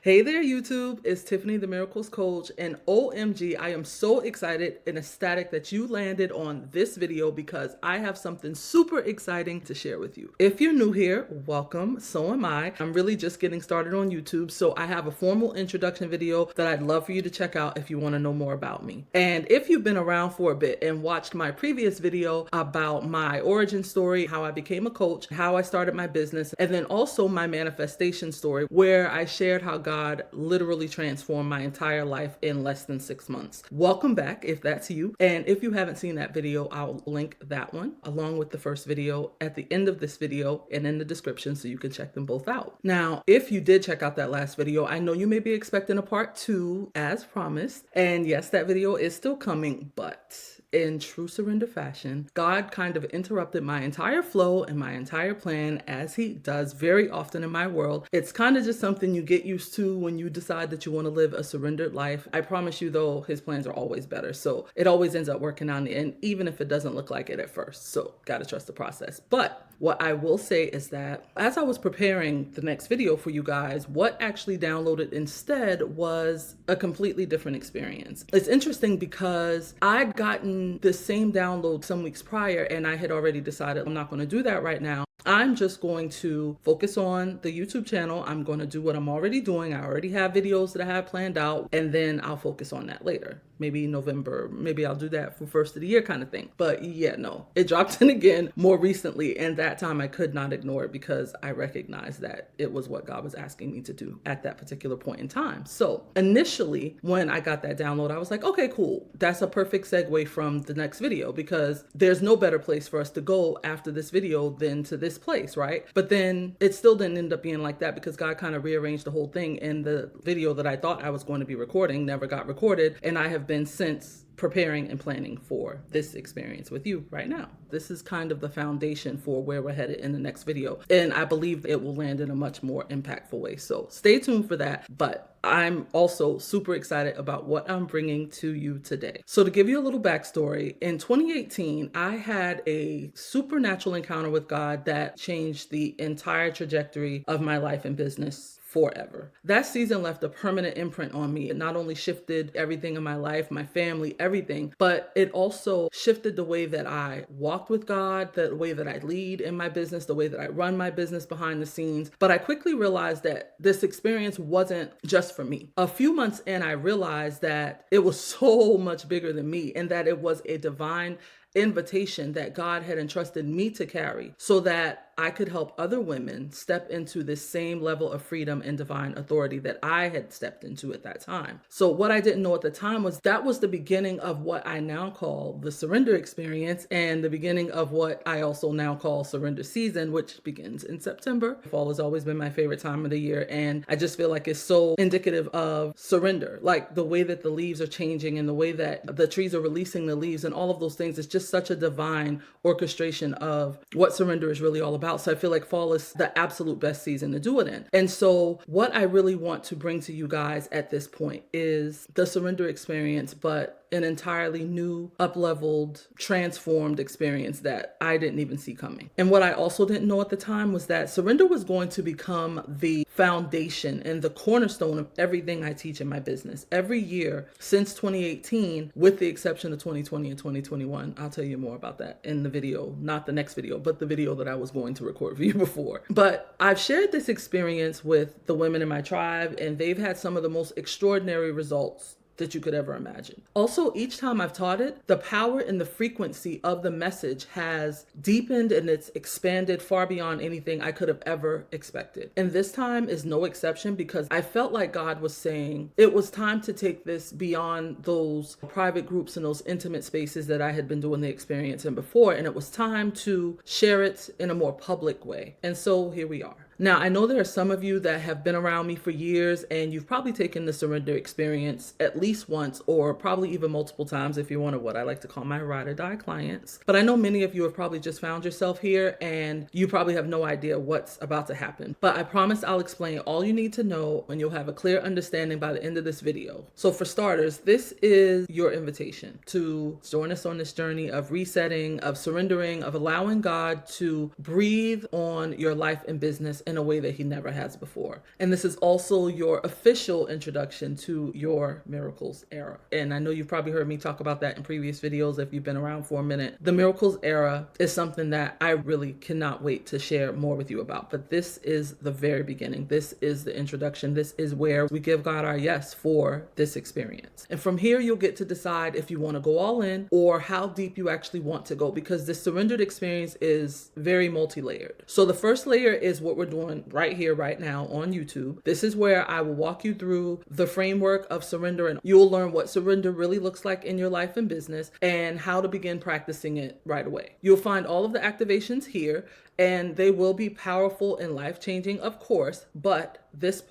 Hey there, YouTube. It's Tiffany, the Miracles Coach, and OMG, I am so excited and ecstatic that you landed on this video because I have something super exciting to share with you. If you're new here, welcome. So am I. I'm really just getting started on YouTube, so I have a formal introduction video that I'd love for you to check out if you want to know more about me. And if you've been around for a bit and watched my previous video about my origin story, how I became a coach, how I started my business, and then also my manifestation story, where I shared how God literally transformed my entire life in less than 6 months. Welcome back if that's you. And if you haven't seen that video, I'll link that one along with the first video at the end of this video and in the description so you can check them both out. Now, if you did check out that last video, I know you may be expecting a part 2 as promised. And yes, that video is still coming, but in true surrender fashion, God kind of interrupted my entire flow and my entire plan, as he does very often in my world. It's kind of just something you get used to when you decide that you want to live a surrendered life. I promise you though, his plans are always better. So it always ends up working out in the end, even if it doesn't look like it at first. So gotta trust the process. But what I will say is that as I was preparing the next video for you guys, what actually downloaded instead was a completely different experience. It's interesting because I'd gotten the same download some weeks prior and I had already decided I'm not going to do that right now. I'm just going to focus on the YouTube channel. I'm going to do what I'm already doing. I already have videos that I have planned out, and then I'll focus on that later. Maybe November, maybe I'll do that for first of the year kind of thing. But yeah, no, it dropped in again more recently. And that time I could not ignore it because I recognized that it was what God was asking me to do at that particular point in time. So initially, when I got that download, I was like, okay, cool. That's a perfect segue from the next video because there's no better place for us to go after this video than to this place, right? But then it still didn't end up being like that because God kind of rearranged the whole thing, and the video that I thought I was going to be recording never got recorded, and I have been since preparing and planning for this experience with you right now. This is kind of the foundation for where we're headed in the next video, and I believe it will land in a much more impactful way. So stay tuned for that. But I'm also super excited about what I'm bringing to you today. So to give you a little backstory, in 2018, I had a supernatural encounter with God that changed the entire trajectory of my life and business forever. That season left a permanent imprint on me. It not only shifted everything in my life, my family, everything, but it also shifted the way that I walked with God, the way that I lead in my business, the way that I run my business behind the scenes. But I quickly realized that this experience wasn't just for me. A few months in, I realized that it was so much bigger than me and that it was a divine invitation that God had entrusted me to carry so that I could help other women step into this same level of freedom and divine authority that I had stepped into at that time. So what I didn't know at the time was that was the beginning of what I now call the surrender experience and the beginning of what I also now call surrender season, which begins in September. Fall has always been my favorite time of the year, and I just feel like it's so indicative of surrender. Like the way that the leaves are changing and the way that the trees are releasing the leaves and all of those things is just such a divine orchestration of what surrender is really all about. So I feel like fall is the absolute best season to do it in. And so what I really want to bring to you guys at this point is the surrender experience, but an entirely new, up-leveled, transformed experience that I didn't even see coming. And what I also didn't know at the time was that surrender was going to become the foundation and the cornerstone of everything I teach in my business. Every year since 2018, with the exception of 2020 and 2021, I'll tell you more about that in the video, not the next video, but the video that I was going to record for you before. But I've shared this experience with the women in my tribe, and they've had some of the most extraordinary results that you could ever imagine. Also, each time I've taught it, the power and the frequency of the message has deepened and it's expanded far beyond anything I could have ever expected. And this time is no exception because I felt like God was saying it was time to take this beyond those private groups and those intimate spaces that I had been doing the experience in before. And it was time to share it in a more public way. And so here we are. Now, I know there are some of you that have been around me for years and you've probably taken the surrender experience at least once or probably even multiple times if you're one of what I like to call my ride or die clients. But I know many of you have probably just found yourself here and you probably have no idea what's about to happen. But I promise I'll explain all you need to know and you'll have a clear understanding by the end of this video. So for starters, this is your invitation to join us on this journey of resetting, of surrendering, of allowing God to breathe on your life and business in a way that he never has before. And this is also your official introduction to your Miracles era. And I know you've probably heard me talk about that in previous videos if you've been around for a minute. The Miracles era is something that I really cannot wait to share more with you about. But this is the very beginning. This is the introduction. This is where we give God our yes for this experience. And from here, you'll get to decide if you want to go all in or how deep you actually want to go, because the surrendered experience is very multi-layered. So the first layer is what we're doing right here, right now on YouTube. This is where I will walk you through the framework of surrender, and you'll learn what surrender really looks like in your life and business and how to begin practicing it right away. You'll find all of the activations here, and they will be powerful and life-changing, of course, but this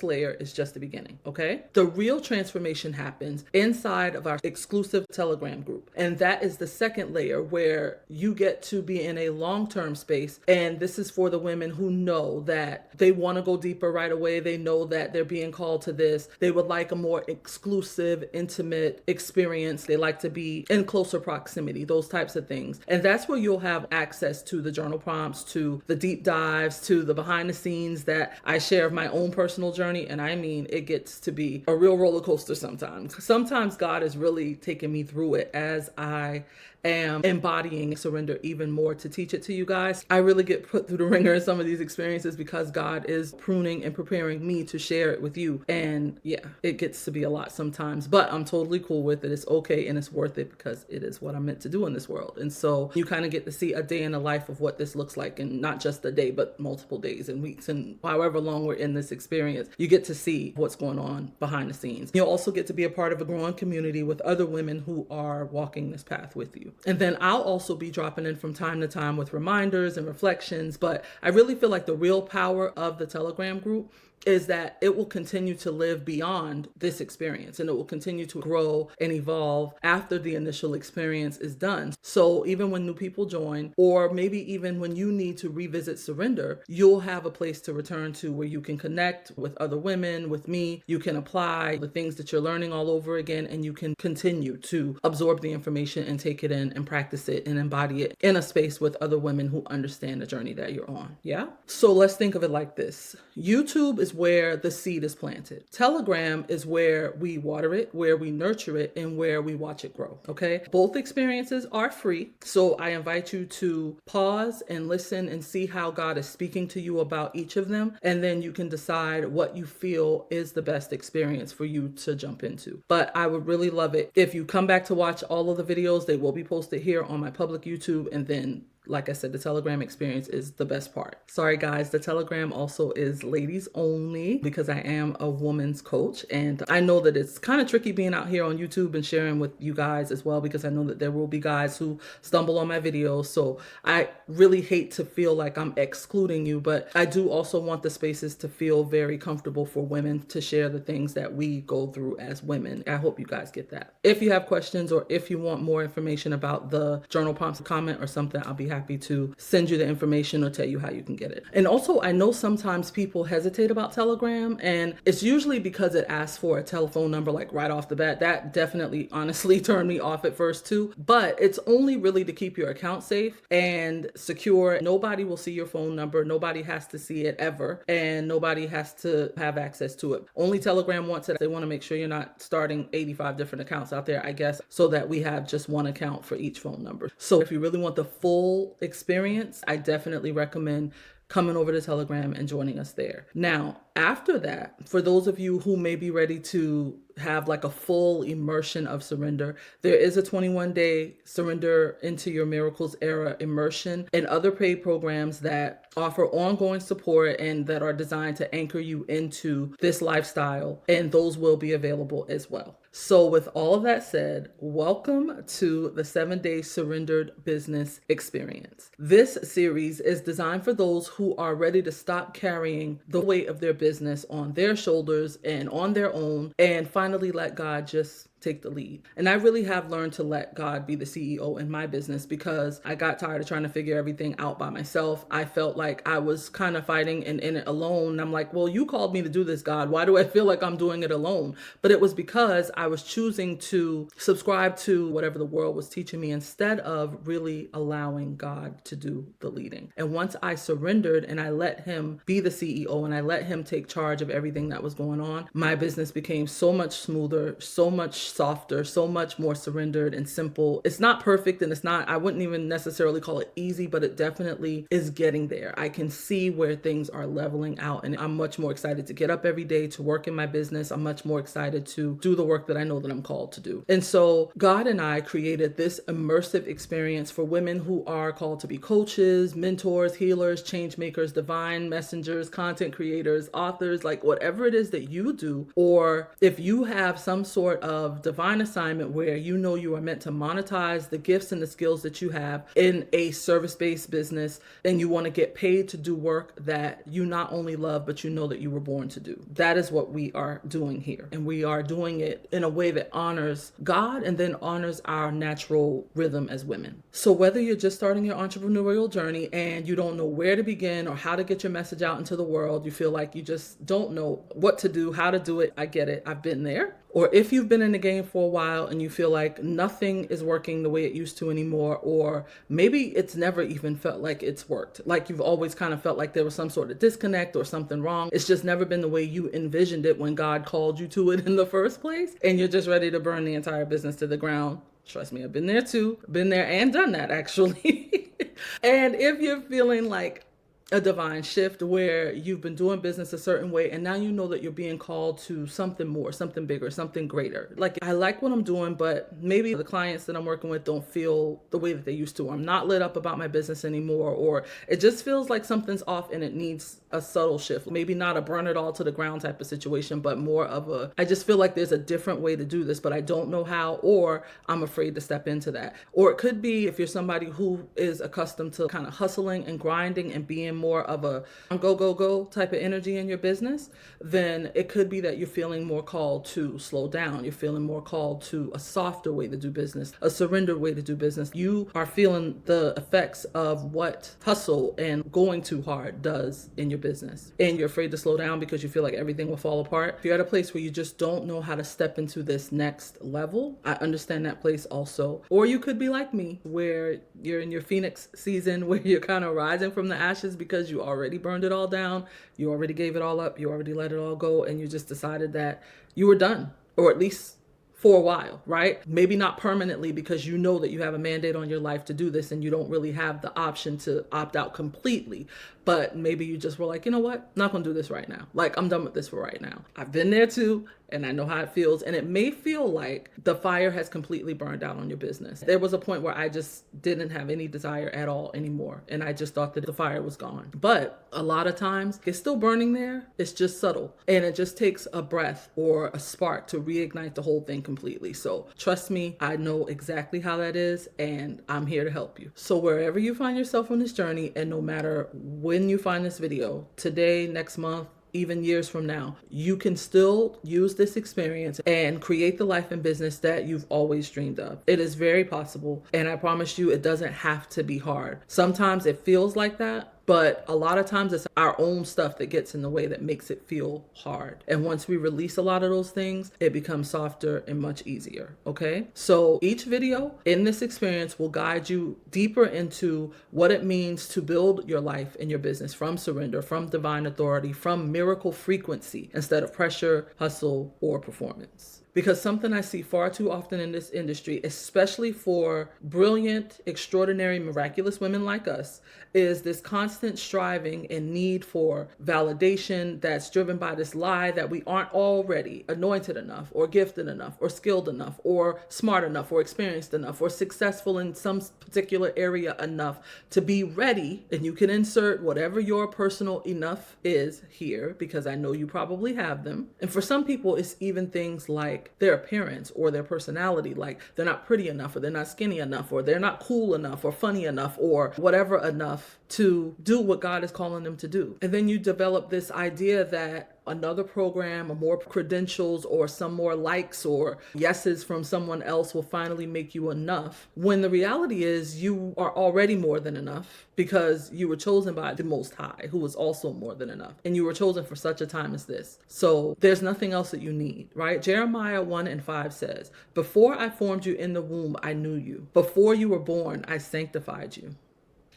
layer is just the beginning, okay? The real transformation happens inside of our exclusive Telegram group. And that is the second layer where you get to be in a long-term space. And this is for the women who know that they want to go deeper right away. They know that they're being called to this. They would like a more exclusive, intimate experience. They like to be in closer proximity, those types of things. And that's where you'll have access to the journal prompts, to the deep dives, to the behind the scenes that I share of my own personal journey. And I mean, it gets to be a real roller coaster sometimes. Sometimes God is really taking me through it as I am embodying surrender even more to teach it to you guys. I really get put through the ringer in some of these experiences because God is pruning and preparing me to share it with you. And yeah, it gets to be a lot sometimes, but I'm totally cool with it. It's okay and it's worth it because it is what I'm meant to do in this world. And so you kind of get to see a day in the life of what this looks like, and not just a day, but multiple days and weeks and however long we're in this experience. You get to see what's going on behind the scenes. You'll also get to be a part of a growing community with other women who are walking this path with you. And then I'll also be dropping in from time to time with reminders and reflections, but I really feel like the real power of the Telegram group is that it will continue to live beyond this experience, and it will continue to grow and evolve after the initial experience is done. So even when new people join, or maybe even when you need to revisit surrender, you'll have a place to return to where you can connect with other women, with me. You can apply the things that you're learning all over again, and you can continue to absorb the information and take it in and practice it and embody it in a space with other women who understand the journey that you're on. Yeah? So let's think of it like this. YouTube is where the seed is planted. Telegram is where we water it, where we nurture it, and where we watch it grow, okay? Both experiences are free, so I invite you to pause and listen and see how God is speaking to you about each of them, and then you can decide what you feel is the best experience for you to jump into. But I would really love it if you come back to watch all of the videos. They will be posted here on my public YouTube, and then like I said, the Telegram experience is the best part. Sorry guys, the Telegram also is ladies only because I am a woman's coach. And I know that it's kind of tricky being out here on YouTube and sharing with you guys as well, because I know that there will be guys who stumble on my videos. So I really hate to feel like I'm excluding you, but I do also want the spaces to feel very comfortable for women to share the things that we go through as women. I hope you guys get that. If you have questions or if you want more information about the journal prompts, comment or something, I'll be happy to send you the information or tell you how you can get it. And also, I know sometimes people hesitate about Telegram, and it's usually because it asks for a telephone number like right off the bat. That definitely honestly turned me off at first too, but it's only really to keep your account safe and secure. Nobody will see your phone number. Nobody has to see it ever, and nobody has to have access to it. Only Telegram wants it. They want to make sure you're not starting 85 different accounts out there, I guess, so that we have just one account for each phone number. So if you really want the full experience, I definitely recommend coming over to Telegram and joining us there. Now, after that, for those of you who may be ready to have like a full immersion of surrender, there is a 21-day surrender into your miracles era immersion and other paid programs that offer ongoing support and that are designed to anchor you into this lifestyle, and those will be available as well. So with all of that said, welcome to the 7-day surrendered business experience. This series is designed for those who are ready to stop carrying the weight of their business on their shoulders and on their own, and finally let God just take the lead. And I really have learned to let God be the CEO in my business because I got tired of trying to figure everything out by myself. I felt like I was kind of fighting and in it alone. And I'm like, well, you called me to do this, God. Why do I feel like I'm doing it alone? But it was because I was choosing to subscribe to whatever the world was teaching me instead of really allowing God to do the leading. And once I surrendered and I let him be the CEO and I let him take charge of everything that was going on, my business became so much smoother, so much softer, so much more surrendered and simple. It's not perfect and I wouldn't even necessarily call it easy, but it definitely is getting there. I can see where things are leveling out and I'm much more excited to get up every day to work in my business. I'm much more excited to do the work that I know that I'm called to do. And so God and I created this immersive experience for women who are called to be coaches, mentors, healers, change makers, divine messengers, content creators, authors, like whatever it is that you do, or if you have some sort of divine assignment where you know you are meant to monetize the gifts and the skills that you have in a service-based business and you want to get paid to do work that you not only love, but you know that you were born to do. That is what we are doing here. And we are doing it in a way that honors God and then honors our natural rhythm as women. So whether you're just starting your entrepreneurial journey and you don't know where to begin or how to get your message out into the world, you feel like you just don't know what to do, how to do it, I get it. I've been there. Or if you've been in the game for a while and you feel like nothing is working the way it used to anymore, or maybe it's never even felt like it's worked. Like you've always kind of felt like there was some sort of disconnect or something wrong. It's just never been the way you envisioned it when God called you to it in the first place. And you're just ready to burn the entire business to the ground. Trust me, I've been there too. Been there and done that actually. And if you're feeling like a divine shift where you've been doing business a certain way and now you know that you're being called to something more, something bigger, something greater. Like I like what I'm doing, but maybe the clients that I'm working with don't feel the way that they used to. I'm not lit up about my business anymore, or it just feels like something's off and it needs a subtle shift. Maybe not a burn it all to the ground type of situation, but more of I just feel like there's a different way to do this, but I don't know how, or I'm afraid to step into that. Or it could be if you're somebody who is accustomed to kind of hustling and grinding and being more of a go type of energy in your business, then it could be that you're feeling more called to slow down. You're feeling more called to a softer way to do business, a surrendered way to do business. You are feeling the effects of what hustle and going too hard does in your business. And you're afraid to slow down because you feel like everything will fall apart. If you're at a place where you just don't know how to step into this next level, I understand that place also. Or you could be like me, where you're in your Phoenix season, where you're kind of rising from the ashes because you already burned it all down, you already gave it all up, you already let it all go, and you just decided that you were done, or at least for a while, right? Maybe not permanently because you know that you have a mandate on your life to do this and you don't really have the option to opt out completely. But maybe you just were like, you know what? I'm not going to do this right now. Like, I'm done with this for right now. I've been there too, and I know how it feels. And it may feel like the fire has completely burned out on your business. There was a point where I just didn't have any desire at all anymore. And I just thought that the fire was gone. But a lot of times it's still burning there. It's just subtle. And it just takes a breath or a spark to reignite the whole thing completely. So trust me, I know exactly how that is. And I'm here to help you. So wherever you find yourself on this journey, and no matter when you find this video, today, next month, even years from now, you can still use this experience and create the life and business that you've always dreamed of. It is very possible. And I promise you, it doesn't have to be hard. Sometimes it feels like that, but a lot of times it's our own stuff that gets in the way that makes it feel hard. And once we release a lot of those things, it becomes softer and much easier, okay? So each video in this experience will guide you deeper into what it means to build your life and your business from surrender, from divine authority, from miracle frequency, instead of pressure, hustle, or performance. Because something I see far too often in this industry, especially for brilliant, extraordinary, miraculous women like us, is this constant striving and need for validation that's driven by this lie that we aren't already anointed enough or gifted enough or skilled enough or smart enough or experienced enough or successful in some particular area enough to be ready. And you can insert whatever your personal enough is here, because I know you probably have them. And for some people, it's even things like their appearance or their personality, like they're not pretty enough or they're not skinny enough or they're not cool enough or funny enough or whatever enough to do what God is calling them to do. And then you develop this idea that another program or more credentials or some more likes or yeses from someone else will finally make you enough. When the reality is you are already more than enough because you were chosen by the Most High, who is also more than enough. And you were chosen for such a time as this. So there's nothing else that you need, right? Jeremiah 1:5 says, "Before I formed you in the womb, I knew you. Before you were born, I sanctified you.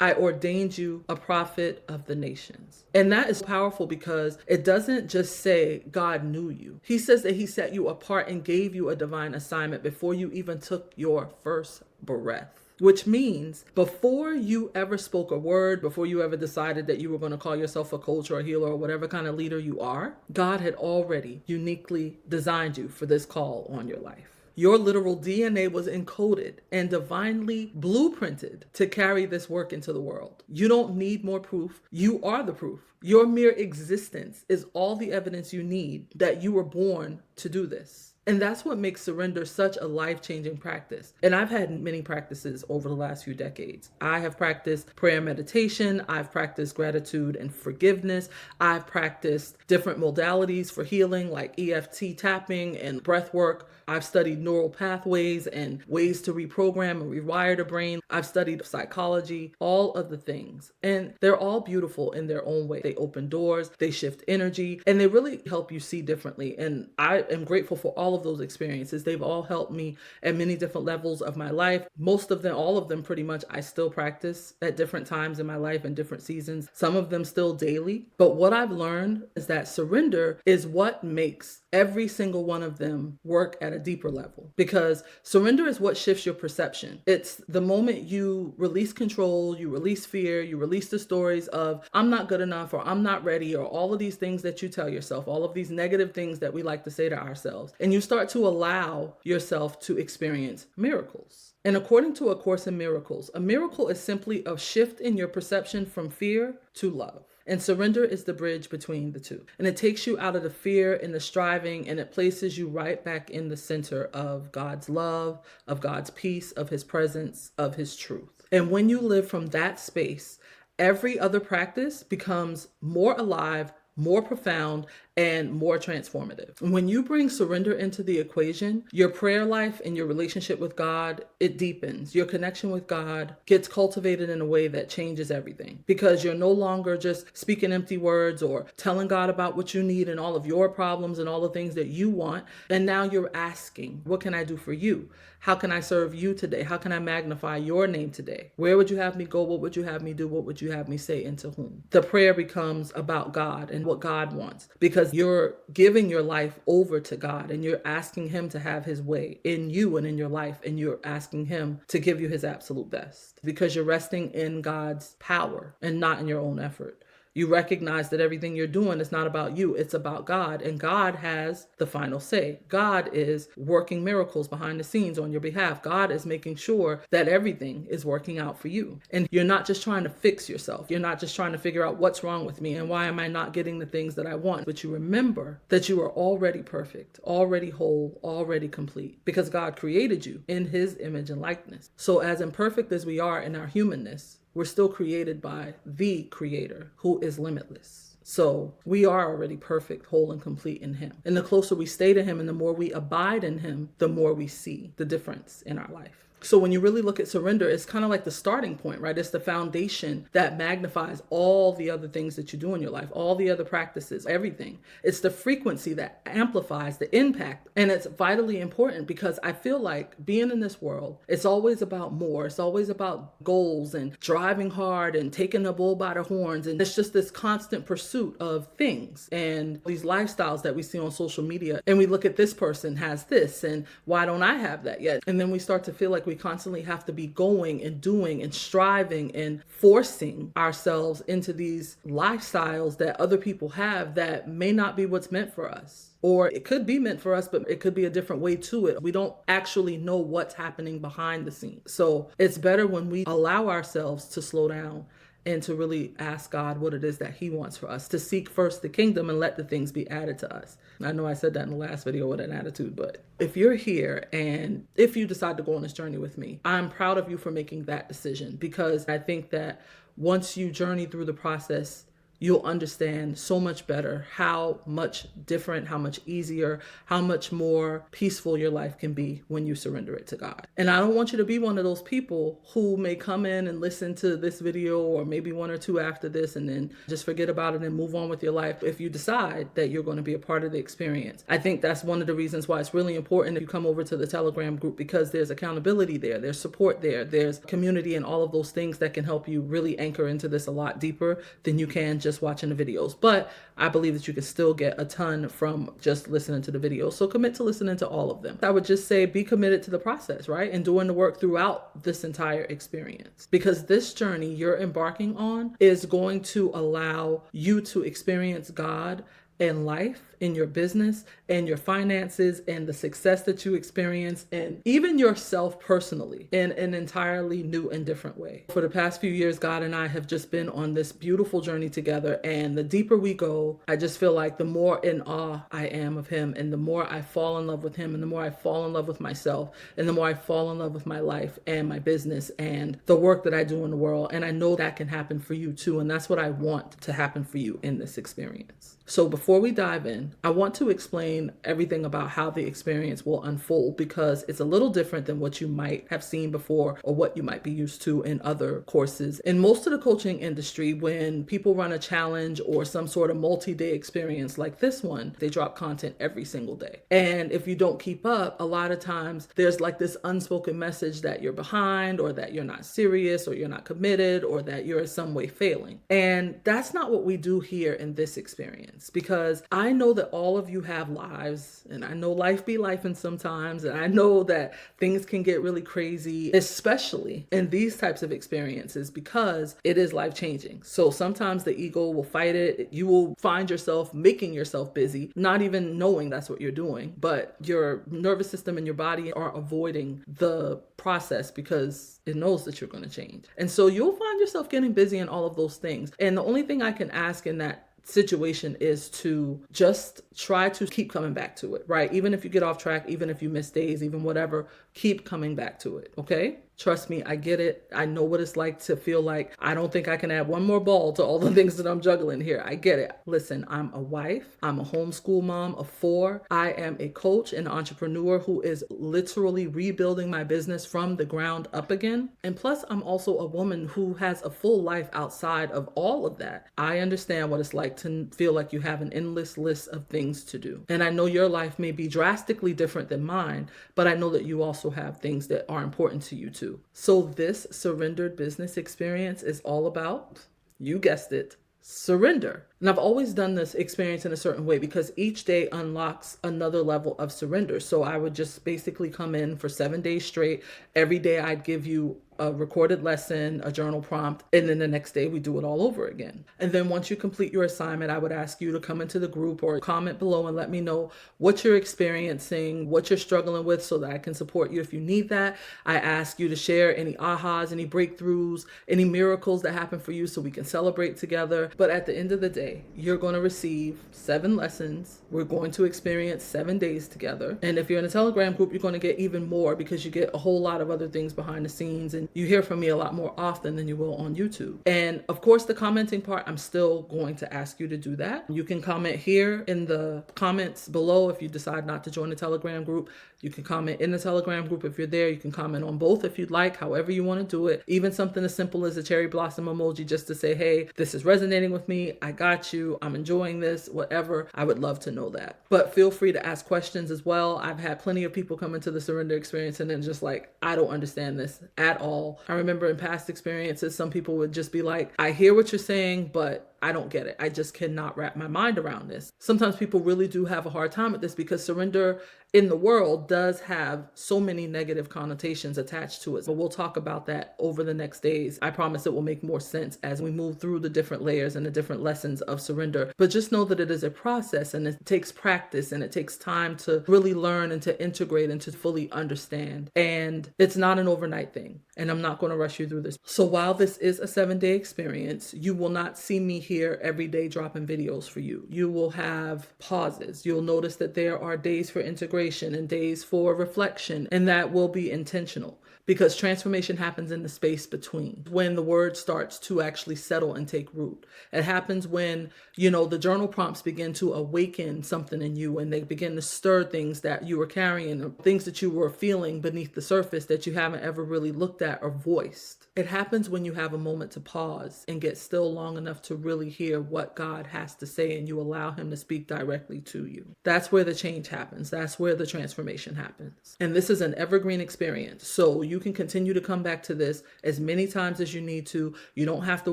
I ordained you a prophet of the nations." And that is powerful because it doesn't just say God knew you. He says that he set you apart and gave you a divine assignment before you even took your first breath. Which means before you ever spoke a word, before you ever decided that you were going to call yourself a coach or a healer or whatever kind of leader you are, God had already uniquely designed you for this call on your life. Your literal DNA was encoded and divinely blueprinted to carry this work into the world. You don't need more proof. You are the proof. Your mere existence is all the evidence you need that you were born to do this. And that's what makes surrender such a life-changing practice. And I've had many practices over the last few decades. I have practiced prayer meditation. I've practiced gratitude and forgiveness. I've practiced different modalities for healing like EFT tapping and breath work. I've studied neural pathways and ways to reprogram and rewire the brain. I've studied psychology, all of the things. And they're all beautiful in their own way. They open doors, they shift energy, and they really help you see differently. And I am grateful for all of those experiences. They've all helped me at many different levels of my life. Most of them, all of them pretty much, I still practice at different times in my life and different seasons. Some of them still daily. But what I've learned is that surrender is what makes every single one of them work at a deeper level, because surrender is what shifts your perception. It's the moment you release control, you release fear, you release the stories of I'm not good enough or I'm not ready or all of these things that you tell yourself, all of these negative things that we like to say to ourselves. And you start to allow yourself to experience miracles. And according to A Course in Miracles, a miracle is simply a shift in your perception from fear to love. And surrender is the bridge between the two. And it takes you out of the fear and the striving, and it places you right back in the center of God's love, of God's peace, of his presence, of his truth. And when you live from that space, every other practice becomes more alive, more profound, and more transformative. When you bring surrender into the equation, your prayer life and your relationship with God, it deepens. Your connection with God gets cultivated in a way that changes everything, because you're no longer just speaking empty words or telling God about what you need and all of your problems and all the things that you want. And now you're asking, what can I do for you? How can I serve you today? How can I magnify your name today? Where would you have me go? What would you have me do? What would you have me say, and to whom? The prayer becomes about God and what God wants, because you're giving your life over to God and you're asking him to have his way in you and in your life. And you're asking him to give you his absolute best, because you're resting in God's power and not in your own effort. You recognize that everything you're doing is not about you, it's about God, and God has the final say. God is working miracles behind the scenes on your behalf. God is making sure that everything is working out for you. And you're not just trying to fix yourself. You're not just trying to figure out what's wrong with me and why am I not getting the things that I want. But you remember that you are already perfect, already whole, already complete, because God created you in his image and likeness. So as imperfect as we are in our humanness, we're still created by the Creator, who is limitless. So we are already perfect, whole, and complete in him. And the closer we stay to him and the more we abide in him, the more we see the difference in our life. So when you really look at surrender, it's kind of like the starting point, right? It's the foundation that magnifies all the other things that you do in your life, all the other practices, everything. It's the frequency that amplifies the impact. And it's vitally important, because I feel like being in this world, it's always about more. It's always about goals and driving hard and taking the bull by the horns. And it's just this constant pursuit of things and these lifestyles that we see on social media. And we look at this person has this, and why don't I have that yet? And then we start to feel like we constantly have to be going and doing and striving and forcing ourselves into these lifestyles that other people have that may not be what's meant for us. Or it could be meant for us, but it could be a different way to it. We don't actually know what's happening behind the scenes. So it's better when we allow ourselves to slow down and to really ask God what it is that he wants for us, to seek first the kingdom and let the things be added to us. I know I said that in the last video with an attitude, but if you're here and if you decide to go on this journey with me, I'm proud of you for making that decision, because I think that once you journey through the process you'll understand so much better how much different, how much easier, how much more peaceful your life can be when you surrender it to God. And I don't want you to be one of those people who may come in and listen to this video or maybe one or two after this and then just forget about it and move on with your life if you decide that you're going to be a part of the experience. I think that's one of the reasons why it's really important if you come over to the Telegram group, because there's accountability there, there's support there, there's community and all of those things that can help you really anchor into this a lot deeper than you can just watching the videos. But I believe that you can still get a ton from just listening to the videos. So commit to listening to all of them. I would just say be committed to the process, right? And doing the work throughout this entire experience. Because this journey you're embarking on is going to allow you to experience God in life, in your business, and your finances, and the success that you experience, and even yourself personally in an entirely new and different way. For the past few years, God and I have just been on this beautiful journey together, and the deeper we go, I just feel like the more in awe I am of him, and the more I fall in love with him, and the more I fall in love with myself, and the more I fall in love with my life and my business and the work that I do in the world. And I know that can happen for you too, and that's what I want to happen for you in this experience. So before we dive in, I want to explain everything about how the experience will unfold, because it's a little different than what you might have seen before or what you might be used to in other courses. In most of the coaching industry, when people run a challenge or some sort of multi-day experience like this one, they drop content every single day. And if you don't keep up, a lot of times there's like this unspoken message that you're behind, or that you're not serious, or you're not committed, or that you're in some way failing. And that's not what we do here in this experience. Because I know that all of you have lives, and I know life be lifing sometimes, and I know that things can get really crazy, especially in these types of experiences, because it is life changing. So sometimes the ego will fight it. You will find yourself making yourself busy, not even knowing that's what you're doing, but your nervous system and your body are avoiding the process because it knows that you're going to change. And so you'll find yourself getting busy in all of those things. And the only thing I can ask in that situation is to just try to keep coming back to it, right? Even if you get off track, even if you miss days, even whatever, keep coming back to it, okay? Trust me, I get it. I know what it's like to feel like I don't think I can add one more ball to all the things that I'm juggling here. I get it. Listen, I'm a wife. I'm a homeschool mom of 4. I am a coach and entrepreneur who is literally rebuilding my business from the ground up again. And plus, I'm also a woman who has a full life outside of all of that. I understand what it's like to feel like you have an endless list of things to do. And I know your life may be drastically different than mine, but I know that you also have things that are important to you too. So this surrendered business experience is all about, you guessed it, surrender. And I've always done this experience in a certain way because each day unlocks another level of surrender. So I would just basically come in for 7 days straight. Every day I'd give you a recorded lesson, a journal prompt, and then the next day we do it all over again. And then once you complete your assignment, I would ask you to come into the group or comment below and let me know what you're experiencing, what you're struggling with, so that I can support you if you need that. I ask you to share any ahas, any breakthroughs, any miracles that happen for you so we can celebrate together. But at the end of the day, you're going to receive 7 lessons. We're going to experience 7 days together. And if you're in a Telegram group, you're going to get even more because you get a whole lot of other things behind the scenes, and you hear from me a lot more often than you will on YouTube. And of course, the commenting part, I'm still going to ask you to do that. You can comment here in the comments below if you decide not to join the Telegram group. You can comment in the Telegram group if you're there. You can comment on both if you'd like, however you want to do it. Even something as simple as a cherry blossom emoji just to say, hey, this is resonating with me. I got you. I'm enjoying this, whatever. I would love to know that. But feel free to ask questions as well. I've had plenty of people come into the surrender experience and then just like, I don't understand this at all. I remember in past experiences, some people would just be like, I hear what you're saying, but I don't get it. I just cannot wrap my mind around this. Sometimes people really do have a hard time with this because surrender in the world does have so many negative connotations attached to it. But we'll talk about that over the next days. I promise it will make more sense as we move through the different layers and the different lessons of surrender. But just know that it is a process and it takes practice and it takes time to really learn and to integrate and to fully understand. And it's not an overnight thing. And I'm not going to rush you through this. So while this is a 7-day experience, you will not see me here every day dropping videos for you. You will have pauses. You'll notice that there are days for integration and days for reflection, and that will be intentional because transformation happens in the space between, when the word starts to actually settle and take root. It happens when, the journal prompts begin to awaken something in you, and they begin to stir things that you were carrying, things that you were feeling beneath the surface that you haven't ever really looked at or voiced. It happens when you have a moment to pause and get still long enough to really hear what God has to say, and you allow him to speak directly to you. That's where the change happens. That's where the transformation happens. And this is an evergreen experience. So you can continue to come back to this as many times as you need to. You don't have to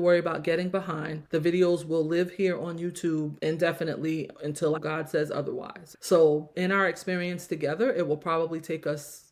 worry about getting behind. The videos will live here on YouTube indefinitely until God says otherwise. So in our experience together, it will probably take us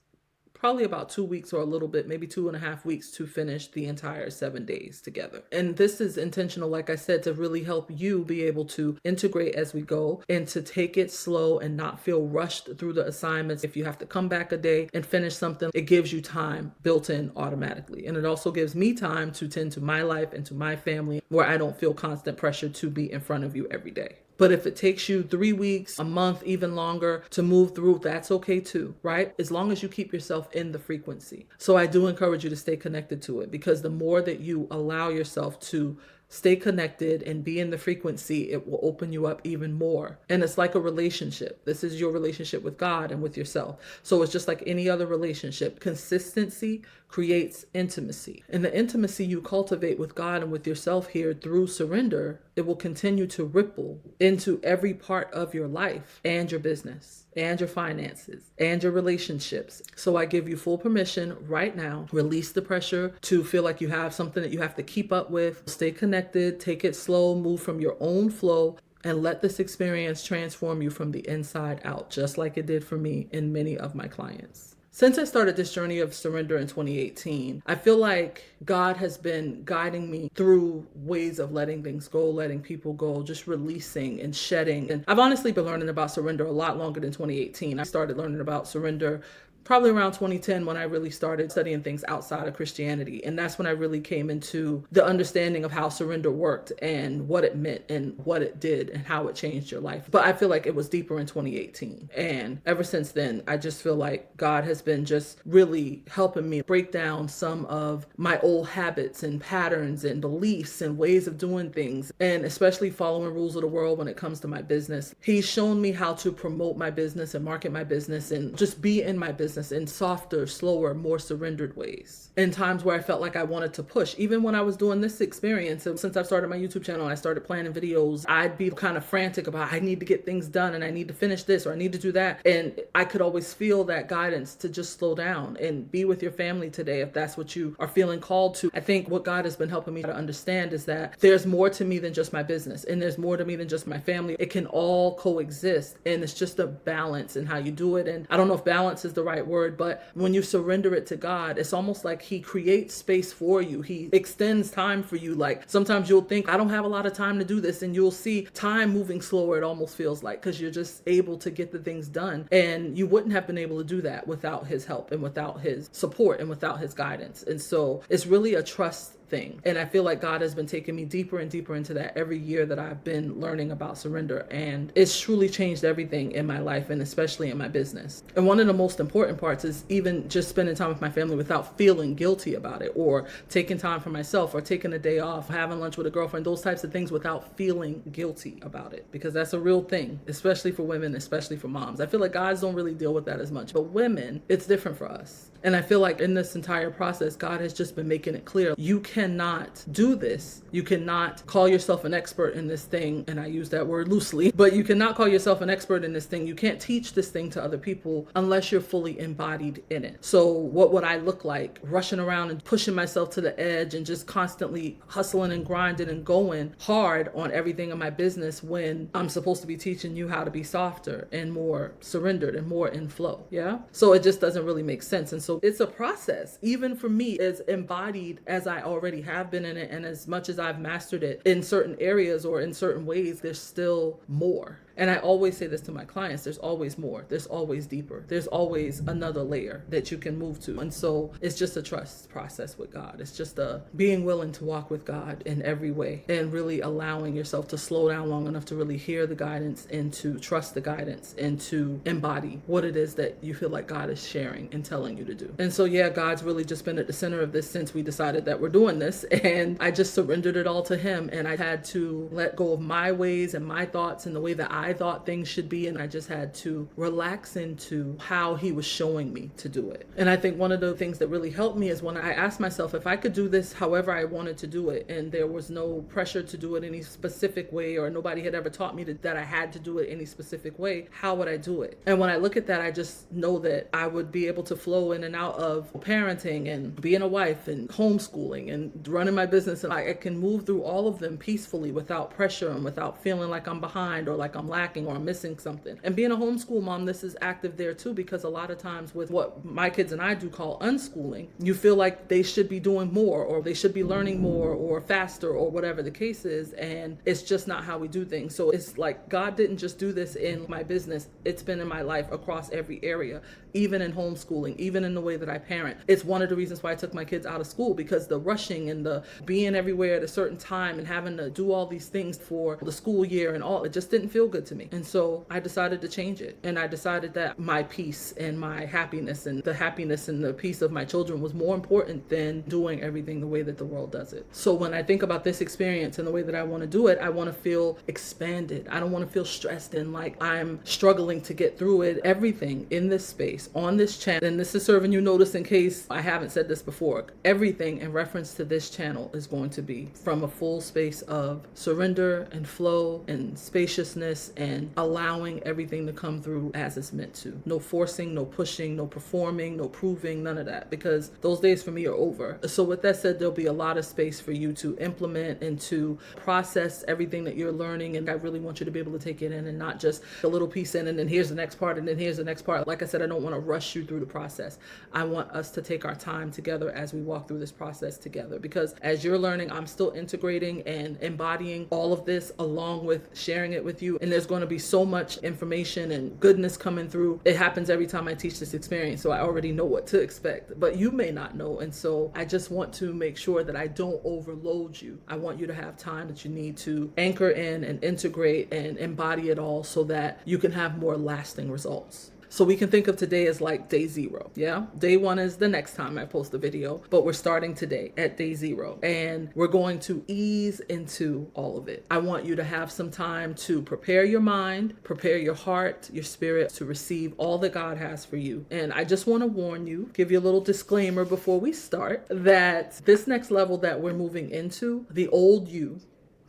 about 2 weeks or a little bit, maybe 2.5 weeks to finish the entire 7 days together. And this is intentional, like I said, to really help you be able to integrate as we go and to take it slow and not feel rushed through the assignments. If you have to come back a day and finish something, it gives you time built in automatically. And it also gives me time to tend to my life and to my family, where I don't feel constant pressure to be in front of you every day. But if it takes you 3 weeks, a month, even longer to move through, that's okay too, right? As long as you keep yourself in the frequency. So I do encourage you to stay connected to it, because the more that you allow yourself to stay connected and be in the frequency, it will open you up even more. And it's like a relationship. This is your relationship with God and with yourself. So it's just like any other relationship. Consistency creates intimacy. And the intimacy you cultivate with God and with yourself here through surrender, it will continue to ripple into every part of your life and your business and your finances and your relationships. So I give you full permission right now. Release the pressure to feel like you have something that you have to keep up with. Stay connected, take it slow, move from your own flow, and let this experience transform you from the inside out, just like it did for me and many of my clients. Since I started this journey of surrender in 2018, I feel like God has been guiding me through ways of letting things go, letting people go, just releasing and shedding. And I've honestly been learning about surrender a lot longer than 2018. I started learning about surrender probably around 2010, when I really started studying things outside of Christianity. And that's when I really came into the understanding of how surrender worked and what it meant and what it did and how it changed your life. But I feel like it was deeper in 2018. And ever since then, I just feel like God has been just really helping me break down some of my old habits and patterns and beliefs and ways of doing things, and especially following rules of the world when it comes to my business. He's shown me how to promote my business and market my business and just be in my business in softer, slower, more surrendered ways. In times where I felt like I wanted to push, even when I was doing this experience, and since I've started my YouTube channel and I started planning videos, I'd be kind of frantic about, I need to get things done and I need to finish this or I need to do that. And I could always feel that guidance to just slow down and be with your family today if that's what you are feeling called to. I think what God has been helping me to understand is that there's more to me than just my business, and there's more to me than just my family. It can all coexist, and it's just a balance in how you do it. And I don't know if balance is the right word, but when you surrender it to God, it's almost like he creates space for you. He extends time for you. Like sometimes you'll think, I don't have a lot of time to do this, and you'll see time moving slower, it almost feels like, because you're just able to get the things done. And you wouldn't have been able to do that without his help and without his support and without his guidance. And so it's really a trust thing. And I feel like God has been taking me deeper and deeper into that every year that I've been learning about surrender. And it's truly changed everything in my life, and especially in my business. And one of the most important parts is even just spending time with my family without feeling guilty about it, or taking time for myself, or taking a day off, having lunch with a girlfriend, those types of things without feeling guilty about it. Because that's a real thing, especially for women, especially for moms. I feel like guys don't really deal with that as much, but women, it's different for us. And I feel like in this entire process, God has just been making it clear, you cannot do this. You cannot call yourself an expert in this thing. And I use that word loosely, but you cannot call yourself an expert in this thing. You can't teach this thing to other people unless you're fully embodied in it. So what would I look like rushing around and pushing myself to the edge and just constantly hustling and grinding and going hard on everything in my business when I'm supposed to be teaching you how to be softer and more surrendered and more in flow? Yeah. So it just doesn't really make sense. And so it's a process, even for me, as embodied as I already have been in it, and as much as I've mastered it in certain areas or in certain ways, there's still more. And I always say this to my clients, there's always more, there's always deeper, there's always another layer that you can move to. And so it's just a trust process with God. It's just a being willing to walk with God in every way and really allowing yourself to slow down long enough to really hear the guidance and to trust the guidance and to embody what it is that you feel like God is sharing and telling you to do. And so, yeah, God's really just been at the center of this since we decided that we're doing this. And I just surrendered it all to him. And I had to let go of my ways and my thoughts and the way that I thought things should be. And I just had to relax into how he was showing me to do it. And I think one of the things that really helped me is when I asked myself if I could do this however I wanted to do it, and there was no pressure to do it any specific way, or nobody had ever taught me that I had to do it any specific way, how would I do it? And when I look at that, I just know that I would be able to flow in and out of parenting and being a wife and homeschooling and running my business. And I can move through all of them peacefully without pressure and without feeling like I'm behind or like I'm lacking or I'm missing something. And being a homeschool mom, this is active there too, because a lot of times with what my kids and I do call unschooling, you feel like they should be doing more or they should be learning more or faster or whatever the case is. And it's just not how we do things. So it's like God didn't just do this in my business. It's been in my life across every area, even in homeschooling, even in the way that I parent. It's one of the reasons why I took my kids out of school, because the rushing and the being everywhere at a certain time and having to do all these things for the school year and all, it just didn't feel good to me. And so I decided to change it. And I decided that my peace and my happiness and the peace of my children was more important than doing everything the way that the world does it. So when I think about this experience and the way that I want to do it, I want to feel expanded. I don't want to feel stressed and like I'm struggling to get through it. Everything in this space, on this channel, and this is serving you notice in case I haven't said this before, everything in reference to this channel is going to be from a full space of surrender and flow and spaciousness and allowing everything to come through as it's meant to. No forcing, no pushing, no performing, no proving, none of that, because those days for me are over. So with that said, there'll be a lot of space for you to implement and to process everything that you're learning. And I really want you to be able to take it in and not just a little piece in and then here's the next part and then here's the next part. Like I said, I don't want to rush you through the process. I want us to take our time together as we walk through this process together, because as you're learning, I'm still integrating and embodying all of this along with sharing it with you. And there's going to be so much information and goodness coming through. It happens every time I teach this experience, so I already know what to expect, but you may not know. And so I just want to make sure that I don't overload you. I want you to have time that you need to anchor in and integrate and embody it all so that you can have more lasting results. So we can think of today as like day 0. Yeah. Day 1 is the next time I post a video, but we're starting today at day 0 and we're going to ease into all of it. I want you to have some time to prepare your mind, prepare your heart, your spirit to receive all that God has for you. And I just want to warn you, give you a little disclaimer before we start, that this next level that we're moving into, the old you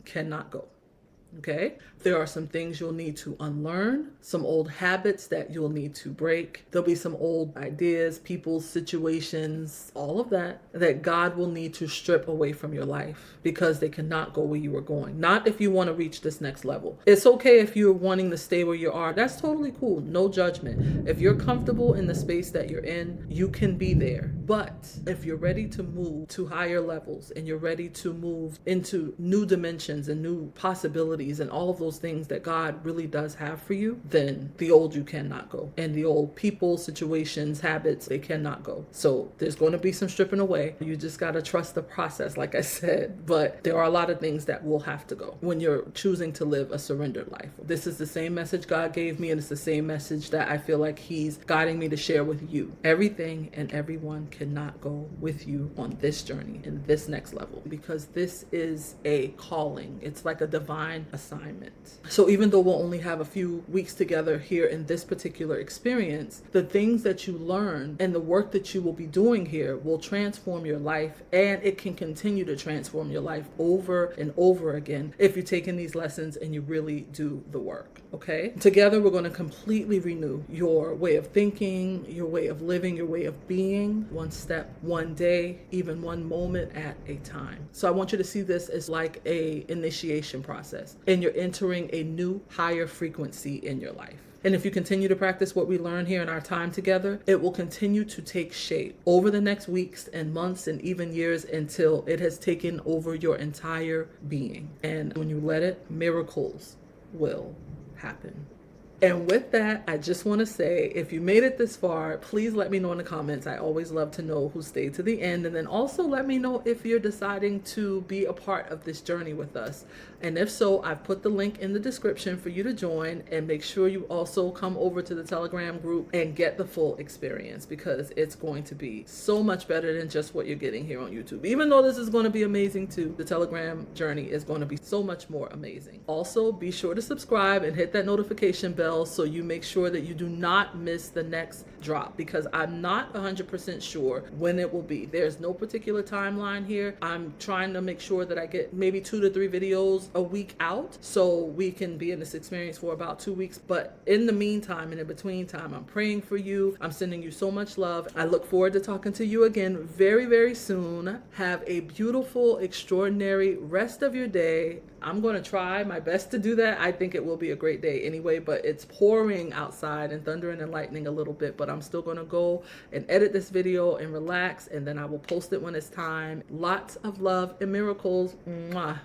cannot go. Okay, there are some things you'll need to unlearn, some old habits that you'll need to break. There'll be some old ideas, people, situations, all of that God will need to strip away from your life because they cannot go where you are going. Not if you want to reach this next level. It's okay if you're wanting to stay where you are. That's totally cool. No judgment. If you're comfortable in the space that you're in, you can be there. But if you're ready to move to higher levels and you're ready to move into new dimensions and new possibilities and all of those things that God really does have for you, then the old you cannot go. And the old people, situations, habits, they cannot go. So there's going to be some stripping away. You just got to trust the process, like I said. But there are a lot of things that will have to go when you're choosing to live a surrendered life. This is the same message God gave me, and it's the same message that I feel like He's guiding me to share with you. Everything and everyone cannot go with you on this journey, in this next level, because this is a calling. It's like a divine assignment. So even though we'll only have a few weeks together here in this particular experience, the things that you learn and the work that you will be doing here will transform your life, and it can continue to transform your life over and over again if you're taking these lessons and you really do the work. Okay? Together we're going to completely renew your way of thinking, your way of living, your way of being, one step, one day, even one moment at a time. So I want you to see this as like a initiation process, and you're entering a new higher frequency in your life. And if you continue to practice what we learn here in our time together, it will continue to take shape over the next weeks and months and even years until it has taken over your entire being. And when you let it, miracles will happen. And with that, I just want to say, if you made it this far, please let me know in the comments. I always love to know who stayed to the end. And then also let me know if you're deciding to be a part of this journey with us. And if so, I've put the link in the description for you to join, and make sure you also come over to the Telegram group and get the full experience, because it's going to be so much better than just what you're getting here on YouTube. Even though this is going to be amazing too, the Telegram journey is going to be so much more amazing. Also, be sure to subscribe and hit that notification bell so you make sure that you do not miss the next drop, because I'm not 100% sure when it will be. There's no particular timeline here. I'm trying to make sure that I get maybe 2 to 3 videos a week out so we can be in this experience for about 2 weeks. But in the meantime and in between time, I'm praying for you. I'm sending you so much love. I look forward to talking to you again very, very soon. Have a beautiful, extraordinary rest of your day. I'm going to try my best to do that. I think it will be a great day anyway, but it's pouring outside and thundering and lightning a little bit, but I'm still going to go and edit this video and relax, and then I will post it when it's time. Lots of love and miracles. Mwah.